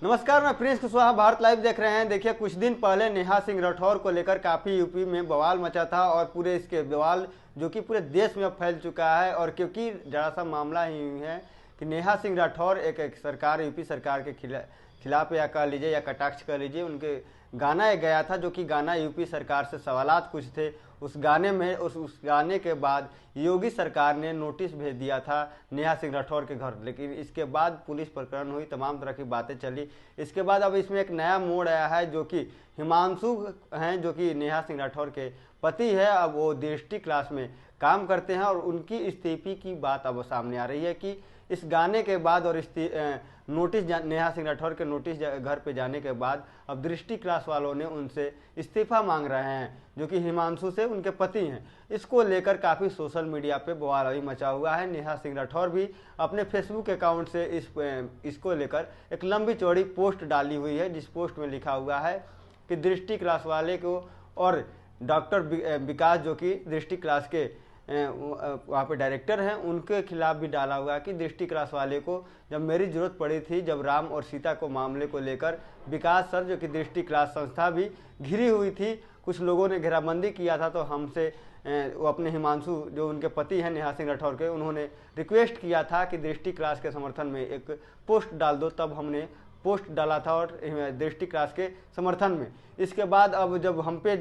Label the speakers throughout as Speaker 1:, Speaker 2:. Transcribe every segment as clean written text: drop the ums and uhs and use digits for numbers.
Speaker 1: नमस्कार, मैं Prince Kushwaha, Bharat live देख रहे हैं। देखिए, कुछ दिन पहले नेहा सिंह राठौर को लेकर काफ़ी यूपी में बवाल मचा था और पूरे इसके बवाल जो कि पूरे देश में अब फैल चुका है। और क्योंकि जरा सा मामला ही है कि नेहा सिंह राठौर एक सरकार, यूपी सरकार के खिलाफ या कह लीजिए या कटाक्ष कर लीजिए, उनके गाना एक गया था जो कि गाना यूपी सरकार से सवालात कुछ थे। उस गाने में उस गाने के बाद योगी सरकार ने नोटिस भेज दिया था नेहा सिंह राठौर के घर, लेकिन इसके बाद पुलिस प्रकरण हुई, तमाम तरह की बातें चली। इसके बाद अब इसमें एक नया मोड़ आया है जो कि हिमांशु हैं, जो कि नेहा सिंह राठौर के पति है। अब वो दृष्टि क्लास में काम करते हैं और उनकी इस्तीफे की बात अब सामने आ रही है कि इस गाने के बाद और नोटिस नेहा सिंह राठौर के नोटिस घर पे जाने के बाद अब दृष्टि क्लास वालों ने उनसे इस्तीफा मांग रहे हैं, जो कि हिमांशु से उनके पति हैं। इसको लेकर काफ़ी सोशल मीडिया पे बवाल मचा हुआ है। नेहा सिंह राठौर भी अपने फेसबुक अकाउंट से इसको लेकर एक लंबी चौड़ी पोस्ट डाली हुई है, जिस पोस्ट में लिखा हुआ है कि दृष्टि क्लास वाले को और डॉक्टर विकास, जो कि दृष्टि क्लास के वहाँ पे डायरेक्टर हैं, उनके खिलाफ भी डाला हुआ कि दृष्टि क्लास वाले को जब मेरी ज़रूरत पड़ी थी, जब राम और सीता को मामले को लेकर विकास सर, जो कि दृष्टि क्लास संस्था भी घिरी हुई थी, कुछ लोगों ने घेराबंदी किया था, तो हमसे वो अपने हिमांशु जो उनके पति हैं नेहा सिंह राठौर के, उन्होंने रिक्वेस्ट किया था कि दृष्टि क्लास के समर्थन में एक पोस्ट डाल दो। तब हमने पोस्ट डाला था और दृष्टि क्लास के समर्थन में। इसके बाद अब जब हम पे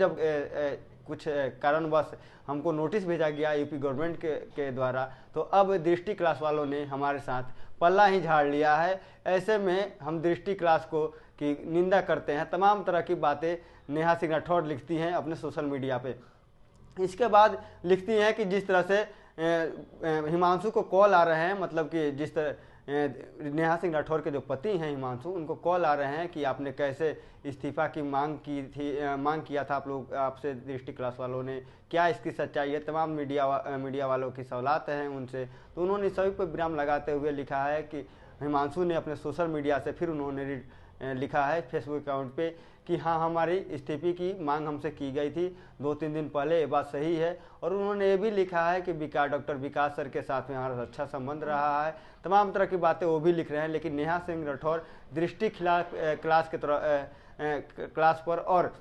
Speaker 1: कुछ कारणवश हमको नोटिस भेजा गया यूपी गवर्नमेंट के द्वारा, तो अब दृष्टि क्लास वालों ने हमारे साथ पल्ला ही झाड़ लिया है। ऐसे में हम दृष्टि क्लास को की निंदा करते हैं। तमाम तरह की बातें नेहा सिंह राठौर लिखती हैं अपने सोशल मीडिया पे। इसके बाद लिखती हैं कि जिस तरह से हिमांशु को कॉल आ रहे हैं, मतलब कि जिस तरह नेहा सिंह राठौर के जो पति हैं हिमांशु, उनको कॉल आ रहे हैं कि आपने कैसे इस्तीफा की मांग किया था आप लोग, आपसे दृष्टि क्लास वालों ने, क्या इसकी सच्चाई है। तमाम मीडिया वालों की सवालात हैं उनसे, तो उन्होंने सभी पर विराम लगाते हुए लिखा है कि हिमांशु ने अपने सोशल मीडिया से फिर उन्होंने लिखा है फेसबुक अकाउंट पे कि हाँ, हमारी इस्तीफे की मांग हमसे की गई थी 2-3 दिन पहले, ये बात सही है। और उन्होंने ये भी लिखा है कि डॉक्टर विकास सर के साथ में हमारा अच्छा संबंध रहा है। तमाम तरह की बातें वो भी लिख रहे हैं। लेकिन नेहा सिंह राठौर दृष्टि क्लास पर और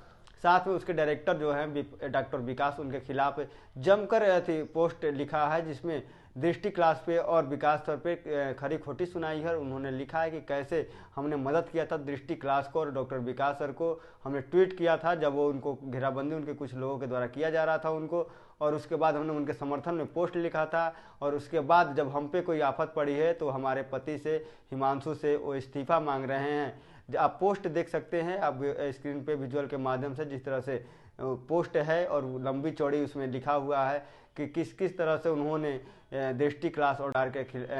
Speaker 1: साथ में उसके डायरेक्टर जो हैं डॉक्टर विकास, उनके खिलाफ जमकर पोस्ट लिखा है, जिसमें दृष्टि क्लास पे और विकास सर पे खरी खोटी सुनाई है। उन्होंने लिखा है कि कैसे हमने मदद किया था दृष्टि क्लास को और डॉक्टर विकास सर को। हमने ट्वीट किया था जब वो उनको घेराबंदी उनके कुछ लोगों के द्वारा किया जा रहा था उनको, और उसके बाद हमने उनके समर्थन में पोस्ट लिखा था। और उसके बाद जब हम पे कोई आफत पड़ी है तो हमारे पति से, हिमांशु से, वो इस्तीफा मांग रहे हैं। आप पोस्ट देख सकते हैं आप स्क्रीन पे विजुअल के माध्यम से, जिस तरह से पोस्ट है और लंबी चौड़ी उसमें लिखा हुआ है कि किस किस तरह से उन्होंने दृष्टि क्लास और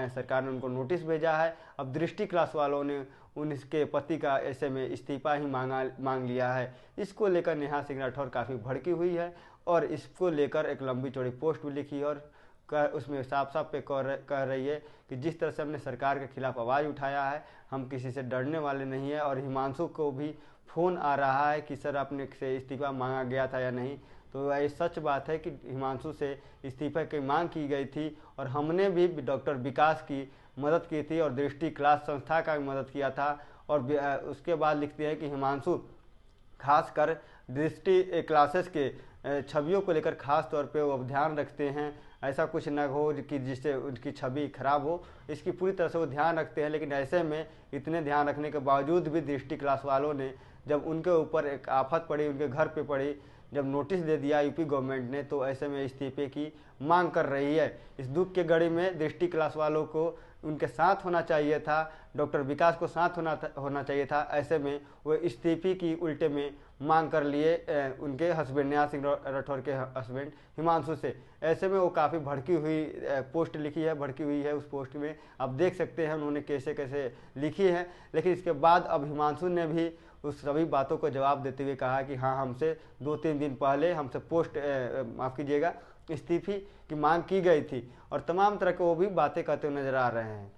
Speaker 1: सरकार ने उनको नोटिस भेजा है। अब दृष्टि क्लास वालों ने उनके पति का ऐसे में इस्तीफा ही मांग लिया है। इसको लेकर नेहा सिंह राठौर काफ़ी भड़की हुई है और इसको लेकर एक लंबी चौड़ी पोस्ट भी लिखी है और उसमें साफ साफ पे कह रही है कि जिस तरह से हमने सरकार के खिलाफ आवाज़ उठाया है, हम किसी से डरने वाले नहीं है। और हिमांशु को भी फ़ोन आ रहा है कि सर आपने से इस्तीफा मांगा गया था या नहीं, तो ये सच बात है कि हिमांशु से इस्तीफा की मांग की गई थी और हमने भी डॉक्टर विकास की मदद की थी और दृष्टि क्लास संस्था का भी मदद किया था। और उसके बाद लिखते हैं कि हिमांशु खासकर दृष्टि क्लासेस के छवियों को लेकर खास तौर पे वो ध्यान रखते हैं, ऐसा कुछ न हो कि जिससे उनकी छवि खराब हो, इसकी पूरी तरह से वो ध्यान रखते हैं। लेकिन ऐसे में इतने ध्यान रखने के बावजूद भी दृष्टि क्लास वालों ने जब उनके ऊपर एक आफत पड़ी, उनके घर पे पड़ी, जब नोटिस दे दिया यूपी गवर्नमेंट ने, तो ऐसे में इस्तीफे की मांग कर रही है। इस दुख के घड़ी में दृष्टि क्लास वालों को उनके साथ होना चाहिए था, डॉक्टर विकास को साथ होना चाहिए था। ऐसे में वो इस्तीफे की उल्टे में मांग कर लिए उनके हस्बैंड नेहा सिंह राठौर के हस्बैंड हिमांशु से। ऐसे में वो काफ़ी भड़की हुई पोस्ट लिखी है, भड़की हुई है। उस पोस्ट में आप देख सकते हैं उन्होंने कैसे कैसे लिखी है। लेकिन इसके बाद अब हिमांशु ने भी उस सभी बातों को जवाब देते हुए कहा कि हाँ, हमसे 2-3 दिन पहले हमसे पोस्ट माफ़ कीजिएगा इस्तीफे की मांग की गई थी और तमाम तरह के वो भी बातें करते हुए नजर आ रहे हैं।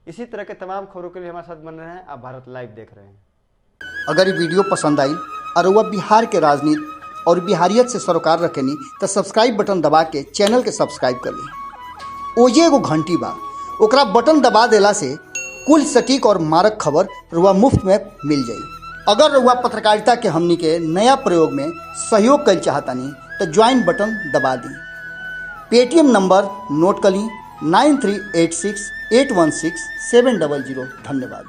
Speaker 1: इसी तरह के तमाम खबरों के लिए हमारे साथ बन रहे हैं। आप भारत लाइव देख रहे हैं।
Speaker 2: अगर ये वीडियो पसंद आई और वह बिहार के राजनीति और बिहारियत से सरोकार रखेनी तो सब्सक्राइब बटन दबा के चैनल के सब्सक्राइब कर ली। ओजे एगो घंटी बा, ओकरा बटन दबा देला से कुल सटीक और मारक खबर रुआ मुफ्त में मिल जाई। अगर रुआ पत्रकारिता के हमनी के नया प्रयोग में सहयोग कर चाहतानी तो ज्वाइन बटन दबा दी। पेटीएम नंबर नोट कर ली 9386816700। धन्यवाद।